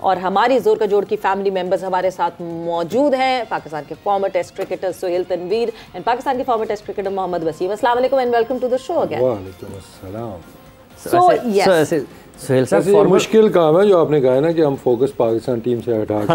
और हमारी जोर का जोड़ की फैमिली मेंबर्स हमारे साथ मौजूद हैं। पाकिस्तान के former test cricketer Suhail Tanveer and Pakistan के former test cricketer Mohammad Wasim. अस्सलाम वालेकुम and welcome to the show again. वालेकुम अस्सलाम। सो सुहेल साहब, मुश्किल काम है जो आपने कहा है ना कि हम फोकस पाकिस्तान टीम से हटा के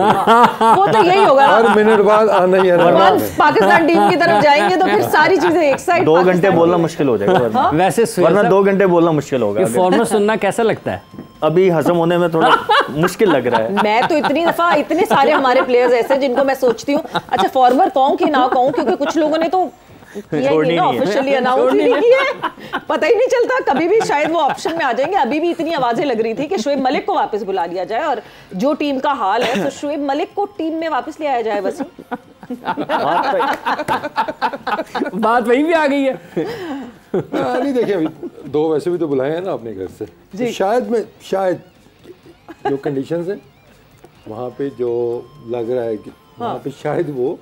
वो तो यही होगा, हर मिनट बाद आना ही आना। पाकिस्तान टीम की तरफ जाएंगे तो फिर सारी चीजें एक साइड 2 घंटे बोलना मुश्किल हो जाएगा। वैसे वरना 2 घंटे बोलना मुश्किल होगा। फॉर्मर सुनना कैसा लगता है? अभी हजम होने में थोड़ा मुश्किल लग रहा है। मैं तो इतनी दफा इतने सारे हमारे प्लेयर्स ऐसे जिनको मैं सोचती हूँ अच्छा फॉर्मर कहूँ कि ना कहूँ, क्योंकि कुछ लोगों ने तो ऑफिशियली अनाउंस ही नहीं किया, पता ही नहीं चलता कभी भी शायद वो ऑप्शन में आ जाएंगे। अभी भी इतनी आवाजें लग रही थी कि शुएब मलिक को वापस बुला लिया जाए और जो टीम का हाल है तो शुएब मलिक को टीम में वापस ले आया जाए। बस बात वही भी आ गई है। नहीं देखिए अभी 2 वैसे भी तो बुलाए हैं ना अपने घर से, तो शायद जो कंडीशंस हैं वहाँ पे जो लग रहा है कि वहाँ पे शायद वो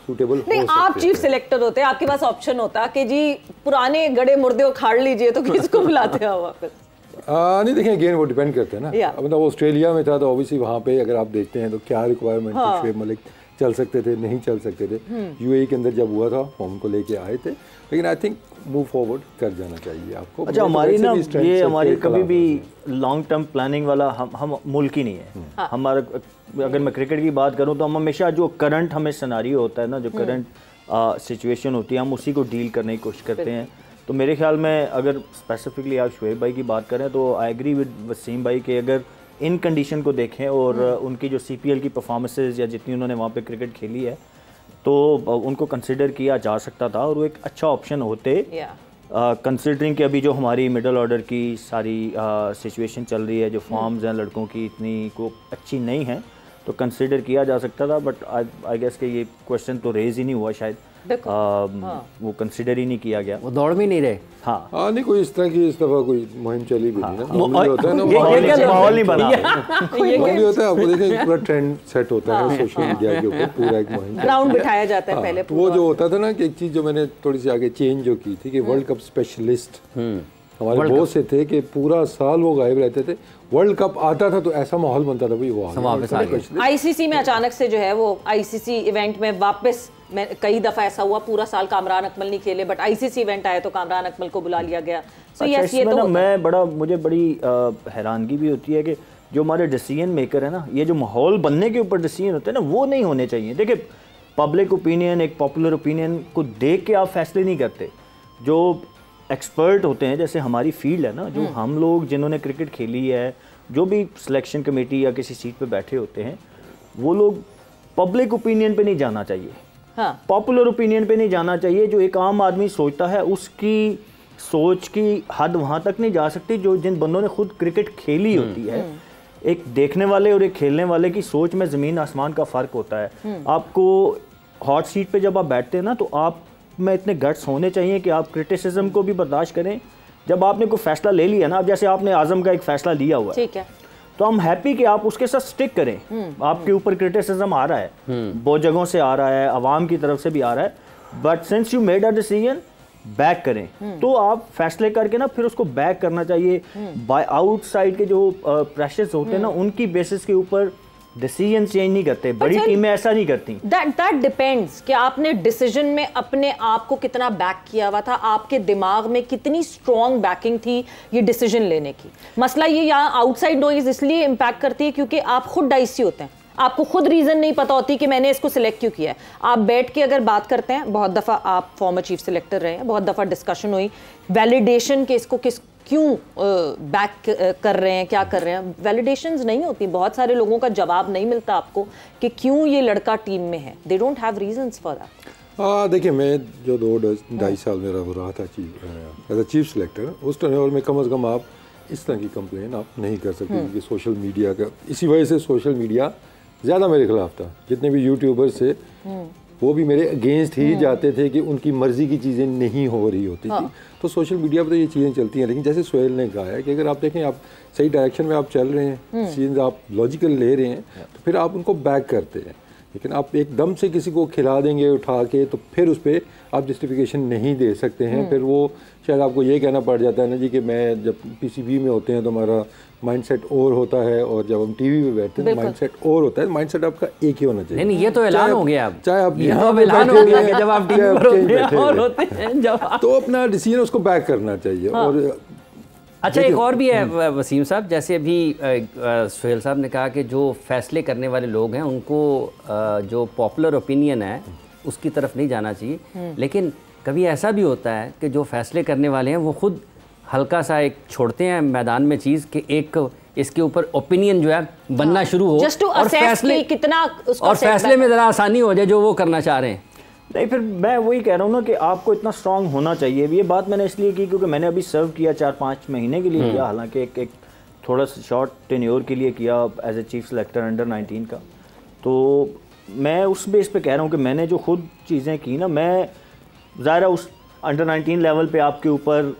सूटेबल नहीं। आप चीफ सिलेक्टर होते हैं, आपके पास ऑप्शन होता कि जी पुराने गड़े मुर्दे उखाड़ लीजिए, तो किसको बुलाते हैं वापस? नहीं देखें अगेन वो डिपेंड करते हैं ना। मतलब ऑस्ट्रेलिया में था तो ऑब्वियसली वहाँ पे अगर आप देखते हैं तो क्या रिक्वायरमेंट थी, शुएब मलिक चल सकते थे नहीं चल सकते थे। यूएई के अंदर जब हुआ था हम को लेके आए थे, लेकिन आई थिंक मूव फॉरवर्ड कर जाना चाहिए आपको। अच्छा हमारी ना ये हमारी कभी भी लॉन्ग टर्म प्लानिंग वाला हम मुल्क ही नहीं है। हमारा अगर मैं क्रिकेट की बात करूं तो हम हमेशा जो करंट हमें सिनेरियो होता है ना, जो करंट सिचुएशन होती है, हम उसी को डील करने की कोशिश करते हैं। तो मेरे ख्याल में अगर स्पेसिफिकली आप शुएब भाई की बात करें तो आई एग्री विद वसीम भाई कि अगर इन कंडीशन को देखें और उनकी जो सीपीएल की परफॉर्मेंसेज या जितनी उन्होंने वहाँ पे क्रिकेट खेली है तो उनको कंसिडर किया जा सकता था और वो एक अच्छा ऑप्शन होते। कंसिडरिंग कि अभी जो हमारी मिडिल ऑर्डर की सारी सिचुएशन चल रही है, जो फॉर्म्स हैं लड़कों की इतनी को अच्छी नहीं है, तो कंसिडर किया जा सकता था। बट आई गेस कि ये क्वेश्चन तो रेज ही नहीं हुआ शायद, वो कंसिडर ही नहीं किया गया, वो दौड़ भी नहीं रहे। हाँ नहीं कोई इस तरह की इस दफा कोई मुहिम चली भी नहीं ना। होता है ना माहौल नहीं बना। नॉर्मली होता है, आपको देखें पूरा ट्रेंड सेट होता है सोशल मीडिया के ऊपर, पूरा एक मुहिम ग्राउंड बिठाया जाता है पहले। वो जो होता था ना कि एक चीज़ जो मैंने थोड़ी सी आगे चेंज जो की थी कि वर्ल्ड कप स्पेशलिस्ट हमारे बहुत से थे कि पूरा साल वो गायब रहते थे, वर्ल्ड कप आता था तो ऐसा माहौल बनता था भाई वो आईसीसी में अचानक से जो है वो आईसीसी इवेंट में वापस, मैं कई दफा ऐसा हुआ पूरा साल कामरान अकमल नहीं खेले बट आईसीसी इवेंट आया तो कामरान अकमल को बुला लिया गया। सो यस ये तो मुझे बड़ी हैरानगी भी होती है कि जो हमारे डिसीजन मेकर है ना, ये जो माहौल बनने के ऊपर डिसीजन होते हैं ना, वो नहीं होने चाहिए। देखिए पब्लिक ओपिनियन, एक पॉपुलर ओपिनियन को देख के आप फैसले नहीं करते। जो एक्सपर्ट होते हैं, जैसे हमारी फील्ड है ना, जो हम लोग जिन्होंने क्रिकेट खेली है, जो भी सिलेक्शन कमेटी या किसी सीट पे बैठे होते हैं, वो लोग पब्लिक ओपिनियन पे नहीं जाना चाहिए, पॉपुलर ओपिनियन पे नहीं जाना चाहिए। जो एक आम आदमी सोचता है उसकी सोच की हद वहाँ तक नहीं जा सकती जो जिन बंदों ने खुद क्रिकेट खेली होती है। एक देखने वाले और एक खेलने वाले की सोच में ज़मीन आसमान का फ़र्क होता है। आपको हॉट सीट पे जब आप बैठते हैं ना, तो आप में इतने गट्स होने चाहिए कि आप क्रिटिसिज्म को भी बर्दाश्त करें। जब आपने कोई फैसला ले लिया ना, अब जैसे आपने आज़म का एक फैसला लिया हुआ है, तो हम हैप्पी कि आप उसके साथ स्टिक करें। आपके ऊपर क्रिटिसिज्म आ रहा है, बहुत जगहों से आ रहा है, आवाम की तरफ से भी आ रहा है, but since you made a decision, back करें। तो आप फैसले करके ना फिर उसको बैक करना चाहिए। बाय आउटसाइड के जो प्रेशर्स होते हैं ना, उनकी बेसिस के ऊपर डिसीजन चेंज नहीं करते। बड़ी टीमें ऐसा नहीं करती। दैट डिपेंड्स कि आपने डिसीजन में अपने आप को कितना बैक किया हुआ था, आपके दिमाग में कितनी स्ट्रॉन्ग बैकिंग थी ये डिसीजन लेने की। मसला ये यहाँ आउटसाइड नॉइज इसलिए इम्पैक्ट करती है क्योंकि आप खुड डाइसी होते हैं, आपको खुद रीजन नहीं पता होती कि मैंने इसको सिलेक्ट क्यों किया है। आप बैठ के अगर बात करते हैं, बहुत दफ़ा आप फॉर्मर चीफ सिलेक्टर रहे हैं, बहुत दफ़ा डिस्कशन हुई वैलिडेशन के इसको क्यों बैक कर रहे हैं, क्या कर रहे हैं। वैलिडेशंस नहीं होती, बहुत सारे लोगों का जवाब नहीं मिलता आपको कि क्यों ये लड़का टीम में है। They don't have reasons for that. देखिए मैं जो 2-2.5 साल मेरा हो रहा था एज अ चीफ सिलेक्टर, उस टर्नओवर में कम से कम आप इस तरह की कंप्लेन आप नहीं कर सकते, क्योंकि सोशल मीडिया का इसी वजह से सोशल मीडिया ज़्यादा मेरे खिलाफ था। जितने भी यूट्यूबर्स थे वो भी मेरे अगेंस्ट ही जाते थे कि उनकी मर्जी की चीज़ें नहीं हो रही होती थी। तो सोशल मीडिया पर तो ये चीज़ें चलती हैं, लेकिन जैसे सोहेल ने कहा है कि अगर आप देखें आप सही डायरेक्शन में आप चल रहे हैं, चीज़ आप लॉजिकल ले रहे हैं, तो फिर आप उनको बैक करते हैं। लेकिन आप एकदम से किसी को खिला देंगे उठा के तो फिर उस पर आप जस्टिफिकेशन नहीं दे सकते हैं। फिर वो शायद आपको ये कहना पड़ जाता है ना जी कि मैं जब पीसीबी में होते हैं तो हमारा माइंडसेट और होता है, और जब हम टीवी पे बैठते हैं तो माइंडसेट और होता है। माइंडसेट आपका एक ही होना चाहिए। नहीं ये तो ऐलान हो गया अब, चाहे आप यहाँ पे ऐलान हो गया कि जब आप टीवी पर होते हैं और होते हैं जब तो अपना डिसीजन उसको बैक करना चाहिए। और अच्छा एक और भी है वसीम साहब, जैसे अभी सुहेल साहब ने कहा कि जो फैसले करने वाले लोग हैं उनको जो पॉपुलर ओपिनियन है उसकी तरफ नहीं जाना चाहिए, लेकिन कभी ऐसा भी होता है कि जो फैसले करने वाले हैं वो खुद हल्का सा एक छोड़ते हैं मैदान में चीज़ कि एक इसके ऊपर ओपिनियन जो है बनना शुरू हो और फैसले में ज़रा आसानी हो जाए जो वो करना चाह रहे हैं। नहीं, फिर मैं वही कह रहा हूँ ना कि आपको इतना स्ट्रांग होना चाहिए। ये बात मैंने इसलिए की क्योंकि मैंने अभी सर्व किया 4-5 महीने के लिए किया, हालांकि एक थोड़ा शॉर्ट टेन्योर के लिए किया as a chief selector under 19 का। तो मैं उस बेस पे कह रहा हूँ कि मैंने जो खुद चीज़ें की ना, मैं ज़ाहिर उस अंडर 19 लेवल पे आपके ऊपर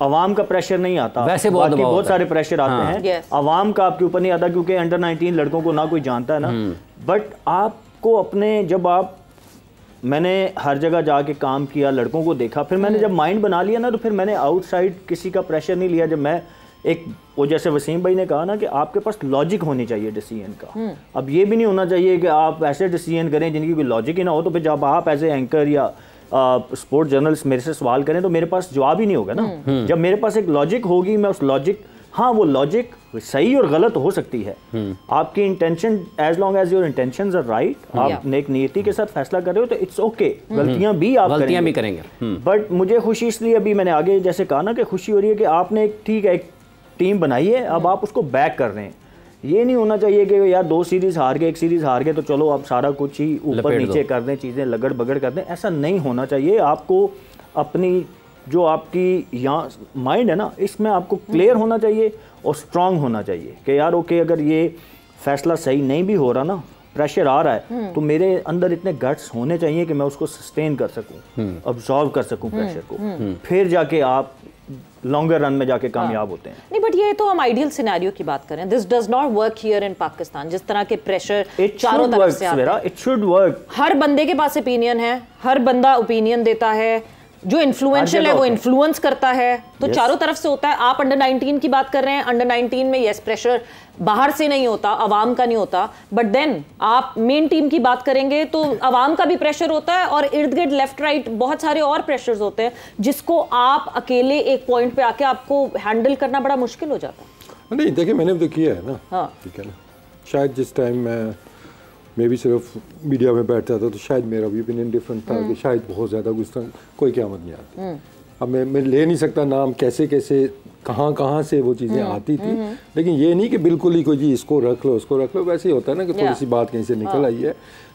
अवाम का प्रेशर नहीं आता, वैसे बहुत सारे प्रेशर आते हैं, अवाम का आपके ऊपर नहीं आता क्योंकि अंडर 19 लड़कों को ना कोई जानता है ना। बट आपको अपने मैंने हर जगह जाके काम किया, लड़कों को देखा, फिर मैंने जब माइंड बना लिया ना तो फिर मैंने आउटसाइड किसी का प्रेशर नहीं लिया। जब मैं वो जैसे वसीम भाई ने कहा ना कि आपके पास लॉजिक होनी चाहिए डिसीजन का। अब ये भी नहीं होना चाहिए कि आप ऐसे डिसीजन करें जिनकी कोई लॉजिक ही ना हो, तो फिर जब आप एज ए एंकर या स्पोर्ट्स जर्नलिस्ट मेरे से सवाल करें तो मेरे पास जवाब ही नहीं होगा ना। जब मेरे पास एक लॉजिक होगी, मैं उस लॉजिक, हाँ वो लॉजिक सही और गलत हो सकती है, आपकी intention as long as your intentions are right, आप नेक नियति के साथ फैसला कर रहे हो तो इट्स ओके, गलतियां भी आप करेंगे। बट मुझे खुशी इसलिए, अभी मैंने आगे जैसे कहा ना कि खुशी हो रही है कि आपने एक टीम बनाई है, अब आप उसको बैक कर रहे हैं। ये नहीं होना चाहिए कि यार 2 सीरीज हार गए, 1 सीरीज हार गए तो चलो अब सारा कुछ ही ऊपर नीचे कर दें, चीज़ें लगड़ बगड़ कर दें। ऐसा नहीं होना चाहिए। आपको अपनी जो आपकी यहाँ माइंड है ना, इसमें आपको क्लियर होना चाहिए और स्ट्रांग होना चाहिए कि यार ओके, अगर ये फैसला सही नहीं भी हो रहा ना, प्रेशर आ रहा है, तो मेरे अंदर इतने गट्स होने चाहिए कि मैं उसको सस्टेन कर सकूं, अब्सॉर्ब कर सकूं प्रेशर को, फिर जाके आप लॉन्गर रन में जाके कामयाब होते हैं। नहीं, बट ये तो हम आइडियल सिनेरियो की बात करें। This does not work here in Pakistan. जिस तरह के प्रेशर चारों तरफ से आता है, इट शुड वर्क। हर बंदे के पास ओपिनियन है, हर बंदा ओपिनियन देता है, जो इन्फ्लुएंशियल है वो इन्फ्लुएंस करता है, तो चारों तरफ से होता है। आप अंडर 19 की बात कर रहे हैं, अंडर 19 में यस प्रेशर बाहर से नहीं होता, अवाम का नहीं होता, बट देन आप मेन टीम की बात करेंगे तो अवाम का भी प्रेशर होता है और इर्द गिर्द लेफ्ट राइट बहुत सारे और प्रेशर्स होते हैं जिसको आप अकेले एक पॉइंट पे आके आपको हैंडल करना बड़ा मुश्किल हो जाता है। नहीं देखिए, मैंने तो किया है ना। हाँ, ठीक है ना। शायद जिस टाइम मैं भी सिर्फ मीडिया में बैठता था तो शायद मेरा भी ओपिनियन डिफरेंट था कि शायद बहुत ज़्यादा कोई क़यामत नहीं आती। अब मैं ले नहीं सकता नाम, कैसे कैसे कहाँ से वो चीज़ें आती थी, लेकिन ये नहीं कि बिल्कुल ही कोई जी इसको रख लो उसको रख लो। वैसे ही होता है ना कि थोड़ी सी बात कहीं से निकल आई है,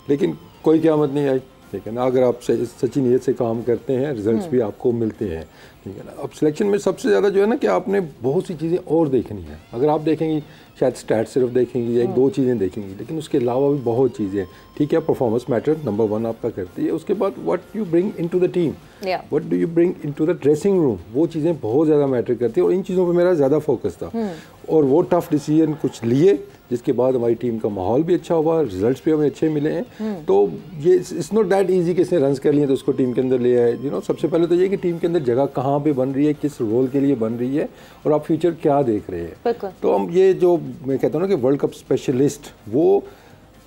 लेकिन कोई क़यामत नहीं आई। ठीक है ना। अगर आप सच्ची नीयत से काम करते हैं, रिजल्ट्स भी आपको मिलते हैं। ठीक है ना। अब सिलेक्शन में सबसे ज़्यादा जो है ना कि आपने बहुत सी चीज़ें और देखनी है। अगर आप देखेंगी शायद स्टैट सिर्फ देखेंगी, 1-2 चीज़ें देखेंगी, लेकिन उसके अलावा भी बहुत चीज़ें। ठीक है, परफॉर्मेंस मैटर नंबर 1 आपका करती है। उसके बाद what you bring into the team, what do you bring into the dressing room, वो चीज़ें बहुत ज़्यादा मैटर करती है। और इन चीज़ों पे मेरा ज़्यादा फोकस था और वो टफ डिसीजन कुछ लिए, जिसके बाद हमारी टीम का माहौल भी अच्छा हुआ, रिजल्ट्स भी हमें अच्छे मिले हैं। तो ये इट्स नॉट दैट ईजी कि इसने रन्स कर लिए तो उसको टीम के अंदर ले आए। यू नो, सबसे पहले तो ये कि टीम के अंदर जगह कहाँ पे बन रही है, किस रोल के लिए बन रही है और आप फ्यूचर क्या देख रहे हैं। तो हम ये जो मैं कहता हूँ ना कि वर्ल्ड कप स्पेशलिस्ट, वो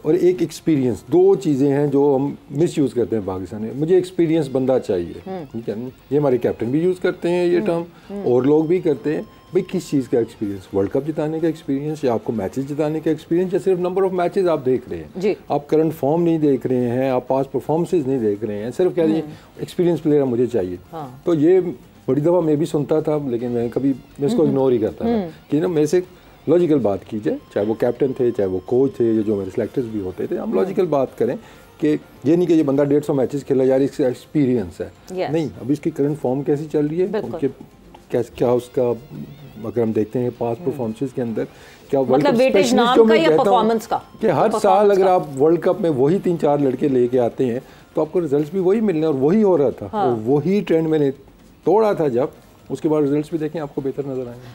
और एक एक्सपीरियंस, 2 चीज़ें हैं जो हम मिस यूज़ करते हैं पाकिस्तान में। मुझे एक्सपीरियंस बंदा चाहिए। ठीक है, ये हमारे कैप्टन भी यूज़ करते हैं ये टर्म, और लोग भी करते हैं। भाई किस चीज़ का एक्सपीरियंस, वर्ल्ड कप जिताने का एक्सपीरियंस या आपको मैचेस जिताने का एक्सपीरियंस, या सिर्फ नंबर ऑफ मैचेस आप देख रहे हैं, आप करंट फॉर्म नहीं देख रहे हैं, आप पास्ट परफॉर्मेंसेज नहीं देख रहे हैं, सिर्फ कह रही एक्सपीरियंस प्लेयर मुझे चाहिए। तो ये बड़ी दफ़ा मैं भी सुनता था, लेकिन मैं इसको इग्नोर ही करता था कि ना मेरे से लॉजिकल बात की जाए, चाहे वो कैप्टन थे, चाहे वो कोच थे, या जो मेरे सिलेक्टर्स भी होते थे, हम लॉजिकल बात करें कि ये नहीं कि ये बंदा 150 मैचेस खेला यार इसका एक्सपीरियंस है। नहीं, अभी इसकी करंट फॉर्म कैसी चल रही है, उनके क्या उसका, अगर हम देखते हैं पास्ट परफॉर्मेंसेस के अंदर क्या वर्ल्ड कप स्पेशलिस्ट जो मैं कहता हूं कि हर साल अगर आप वर्ल्ड कप में वही 3-4 लड़के लेके आते हैं तो आपको रिजल्ट्स भी वही मिलने, और वही हो रहा था। और वही ट्रेंड मैंने तोड़ा था, जब उसके बाद रिजल्ट्स भी देखें आपको बेहतर नजर आएंगे।